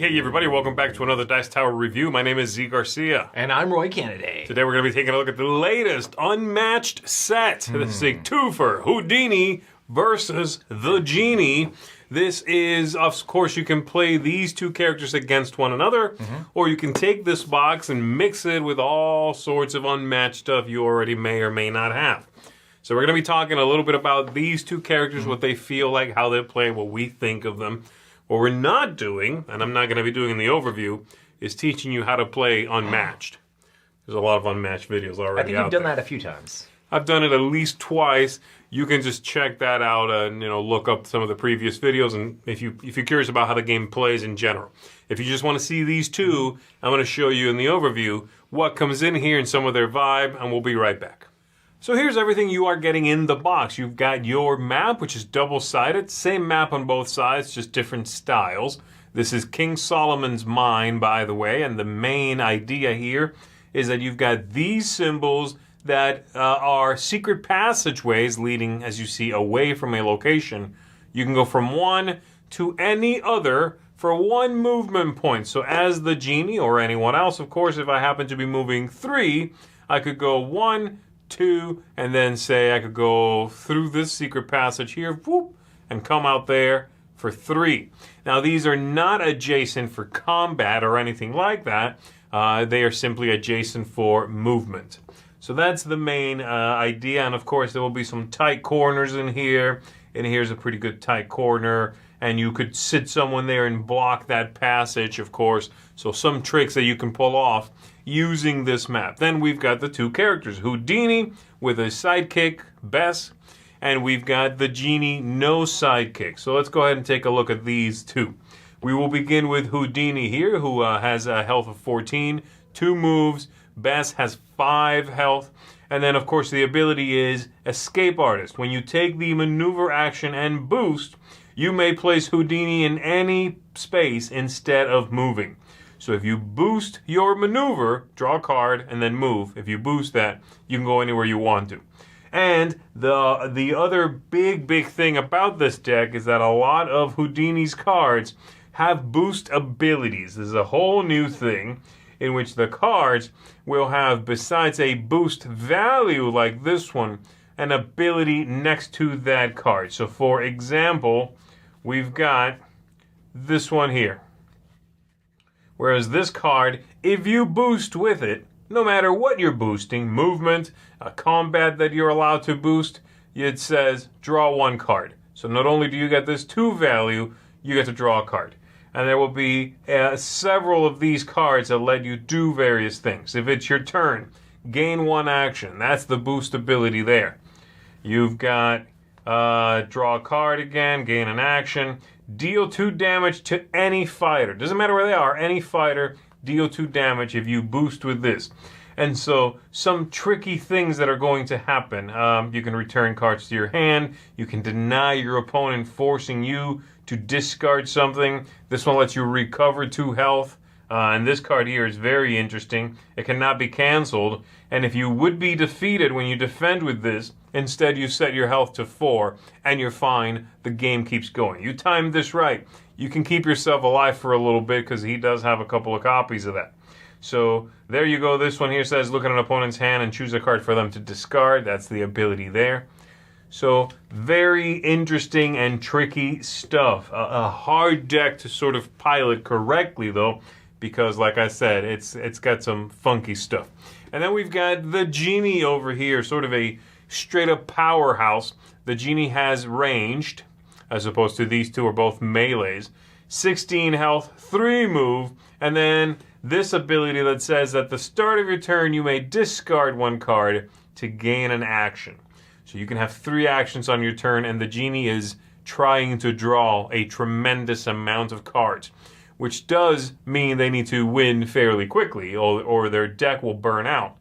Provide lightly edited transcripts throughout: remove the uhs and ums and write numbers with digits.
Hey everybody, welcome back to another Dice Tower review. My name is Z Garcia. And I'm Roy Kennedy. Today we're going to be taking a look at the latest Unmatched set. This is a twofer, Houdini versus the Genie. This is, of course, you can play these two characters against one another, or you can take this box and mix it with all sorts of unmatched stuff you already may or may not have. So we're going to be talking a little bit about these two characters, what they feel like, how they play, what we think of them. What we're not doing, and I'm not going to be doing in the overview, is teaching you how to play Unmatched. There's a lot of Unmatched videos already out there. I think you've done that a few times. I've done it at least twice. You can just check that out and look up some of the previous videos, and if you're curious about how the game plays in general. If you just want to see these two, I'm going to show you in the overview what comes in here and some of their vibe, and we'll be right back. So here's everything you are getting in the box. You've got your map, which is double-sided. Same map on both sides, just different styles. This is King Solomon's Mine, by the way, and the main idea here is that you've got these symbols that are secret passageways leading, as you see, away from a location. You can go from one to any other for one movement point. So as the Genie, or anyone else, of course, if I happen to be moving 3, I could go 1, 2, and then say I could go through this secret passage here, whoop, and come out there for 3. Now these are not adjacent for combat or anything like that. They are simply adjacent for movement. So that's the main idea, and of course there will be some tight corners in here, and here's a pretty good tight corner, and you could sit someone there and block that passage, of course. So some tricks that you can pull off using this map. Then we've got the two characters, Houdini with a sidekick, Bess, and we've got the Genie, no sidekick. So let's go ahead and take a look at these two. We will begin with Houdini here, who has a health of 14, 2 moves. Bess has 5 health. And then, of course, the ability is Escape Artist. When you take the maneuver action and boost, you may place Houdini in any space instead of moving. So if you boost your maneuver, draw a card, and then move. If you boost that, you can go anywhere you want to. And the other big thing about this deck is that a lot of Houdini's cards have boost abilities. This is a whole new thing in which the cards will have, besides a boost value like this one, an ability next to that card. So for example, we've got this one here. Whereas this card, if you boost with it, no matter what you're boosting, movement, a combat that you're allowed to boost, it says draw 1 card. So not only do you get this 2 value, you get to draw a card. And there will be several of these cards that let you do various things. If it's your turn, gain 1 action. That's the boost ability there. You've got draw a card again, gain an action. Deal 2 damage to any fighter. Doesn't matter where they are, any fighter, deal 2 damage if you boost with this. And so, some tricky things that are going to happen. You can return cards to your hand. You can deny your opponent, forcing you to discard something. This one lets you recover 2 health. And this card here is very interesting. It cannot be canceled. And if you would be defeated when you defend with this, instead you set your health to 4, and you're fine. The game keeps going. You timed this right. You can keep yourself alive for a little bit because he does have a couple of copies of that. So there you go. This one here says look at an opponent's hand and choose a card for them to discard. That's the ability there. So very interesting and tricky stuff. A hard deck to sort of pilot correctly though, because like I said, it's got some funky stuff. And then we've got the Genie over here, sort of a straight up powerhouse. The Genie has ranged, as opposed to these two are both melees. 16 health, 3 move, and then this ability that says at the start of your turn you may discard 1 card to gain an action. So you can have 3 actions on your turn, and the Genie is trying to draw a tremendous amount of cards, which does mean they need to win fairly quickly, or their deck will burn out.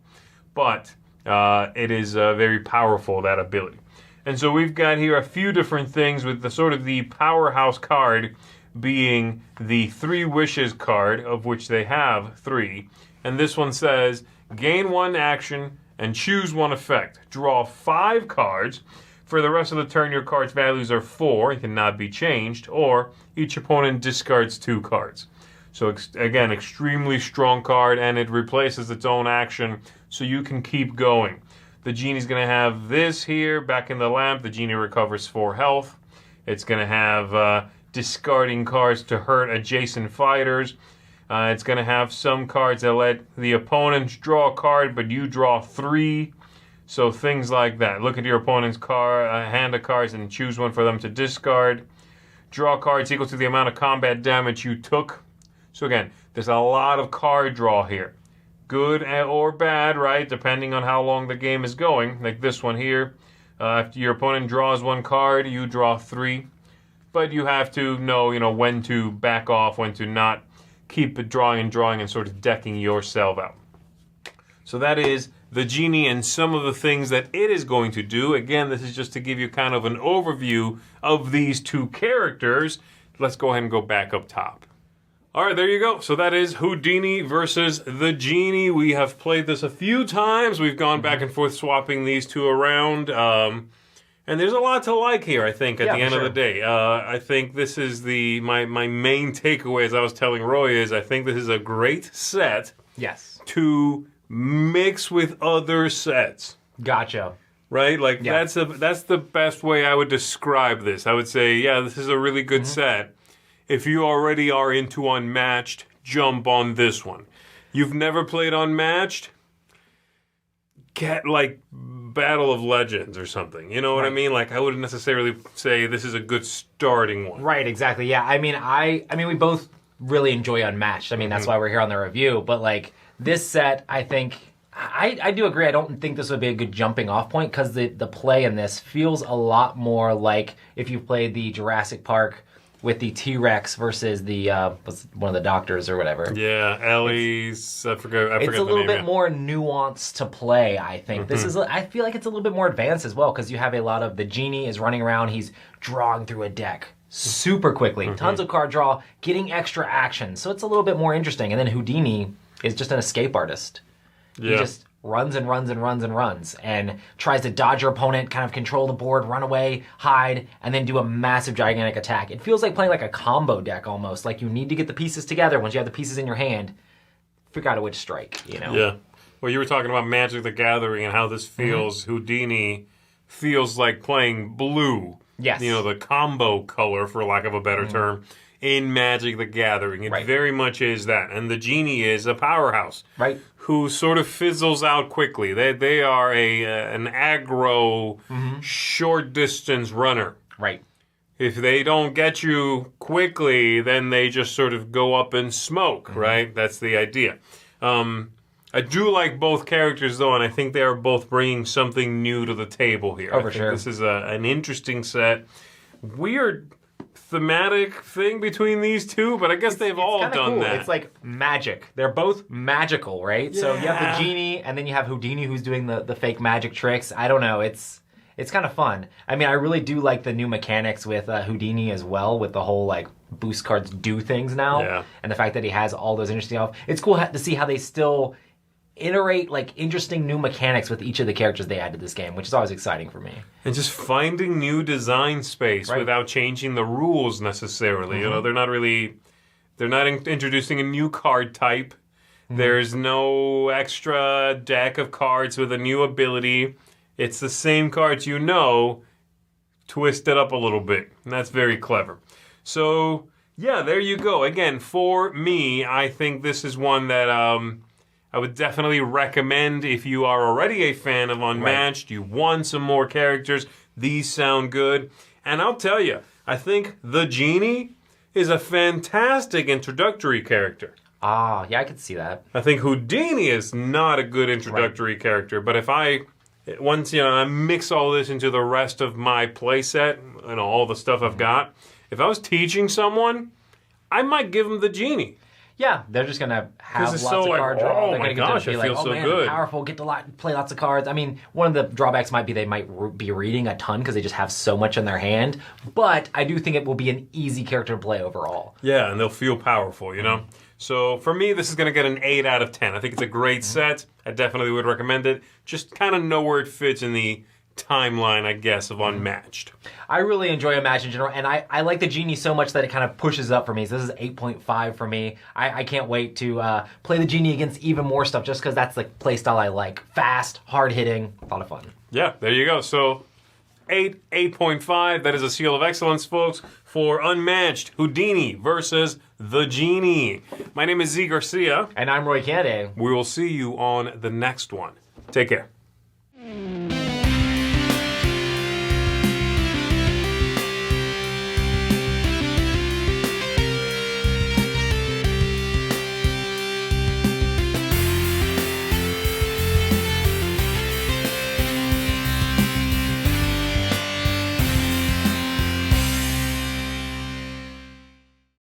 But it is very powerful, that ability. And so we've got here a few different things, with the sort of the powerhouse card being the 3 wishes card, of which they have 3. And this one says, gain 1 action and choose 1 effect. Draw 5 cards. For the rest of the turn, your card's values are 4, and cannot be changed, or each opponent discards 2 cards. So again, extremely strong card, and it replaces its own action, so you can keep going. The Genie's going to have this here, back in the lamp. The Genie recovers 4 health. It's going to have discarding cards to hurt adjacent fighters. It's going to have some cards that let the opponents draw a card, but you draw 3. So things like that. Look at your opponent's hand of cards and choose one for them to discard. Draw cards equal to the amount of combat damage you took. So again, there's a lot of card draw here. Good or bad, right? Depending on how long the game is going. Like this one here. If your opponent draws 1 card, you draw 3. But you have to know, when to back off, when to not keep drawing and sort of decking yourself out. So that is the Genie and some of the things that it is going to do. Again, this is just to give you kind of an overview of these 2 characters. Let's go ahead and go back up top. All right, there you go. So that is Houdini versus the Genie. We have played this a few times. We've gone back and forth swapping these 2 around. And there's a lot to like here, I think, at the end of the day. I think this is my main takeaway, as I was telling Roy, is I think this is a great set to mix with other sets. Gotcha. Right? Like, that's the best way I would describe this. I would say, yeah, this is a really good set. If you already are into Unmatched, jump on this one. You've never played Unmatched? Get, like, Battle of Legends or something. You know what I mean? Like, I wouldn't necessarily say this is a good starting one. Right, exactly. Yeah, I mean, we both really enjoy Unmatched. I mean, that's why we're here on the review. But, like, this set, I think, I do agree. I don't think this would be a good jumping off point because the play in this feels a lot more like if you played the Jurassic Park with the T-Rex versus the one of the doctors or whatever. Yeah, Ellie's. I forget. It's a little bit more nuanced to play. I think this is. I feel like it's a little bit more advanced as well because you have a lot of the Genie is running around. He's drawing through a deck super quickly, tons of card draw, getting extra action. So it's a little bit more interesting. And then Houdini is just an escape artist. Yeah. He just runs and runs and runs and runs and tries to dodge your opponent, kind of control the board, run away, hide, and then do a massive, gigantic attack. It feels like playing like a combo deck almost. Like you need to get the pieces together. Once you have the pieces in your hand, figure out which strike, Yeah. Well, you were talking about Magic the Gathering and how this feels. Houdini feels like playing blue. Yes. The combo color, for lack of a better term, in Magic the Gathering. It very much is that. And the Genie is a powerhouse. Right. Who sort of fizzles out quickly. They are an aggro, short-distance runner. Right. If they don't get you quickly, then they just sort of go up in smoke, right? That's the idea. I do like both characters, though, and I think they are both bringing something new to the table here. Oh, for sure. This is an interesting set. Weird thematic thing between these 2, but I guess they've all done cool. that. It's like magic. They're both magical, right? Yeah. So you have the Genie, and then you have Houdini who's doing the fake magic tricks. I don't know. It's kind of fun. I mean, I really do like the new mechanics with Houdini as well, with the whole, like, boost cards do things now. Yeah. And the fact that he has all those interesting stuff. It's cool to see how they still iterate like interesting new mechanics with each of the characters they add to this game, which is always exciting for me. And just finding new design space without changing the rules necessarily. They're not introducing a new card type. There's no extra deck of cards with a new ability. It's the same cards twisted up a little bit. And that's very clever. So, yeah, there you go. Again, for me, I think this is one that I would definitely recommend if you are already a fan of Unmatched, you want some more characters, these sound good. And I'll tell you, I think the Genie is a fantastic introductory character. Ah, yeah, I could see that. I think Houdini is not a good introductory character, but if once I mix all this into the rest of my playset, all the stuff I've got, if I was teaching someone, I might give them the Genie. Yeah, they're just going to have lots of card draw. Oh they're my gosh, it feels so man, good. Powerful, get to play lots of cards. I mean, one of the drawbacks might be they might be reading a ton because they just have so much in their hand. But I do think it will be an easy character to play overall. Yeah, and they'll feel powerful, So for me, this is going to get an 8 out of 10. I think it's a great set. I definitely would recommend it. Just kind of know where it fits in the timeline, I guess, of Unmatched. I really enjoy Unmatched in general, and I like the Genie so much that it kind of pushes up for me. So this is 8.5 for me. I can't wait to play the Genie against even more stuff, just because that's the play style I like. Fast, hard-hitting, a lot of fun. Yeah, there you go. So 8.5, that is a seal of excellence, folks, for Unmatched, Houdini versus the Genie. My name is Z Garcia. And I'm Roy Kennedy. We will see you on the next one. Take care.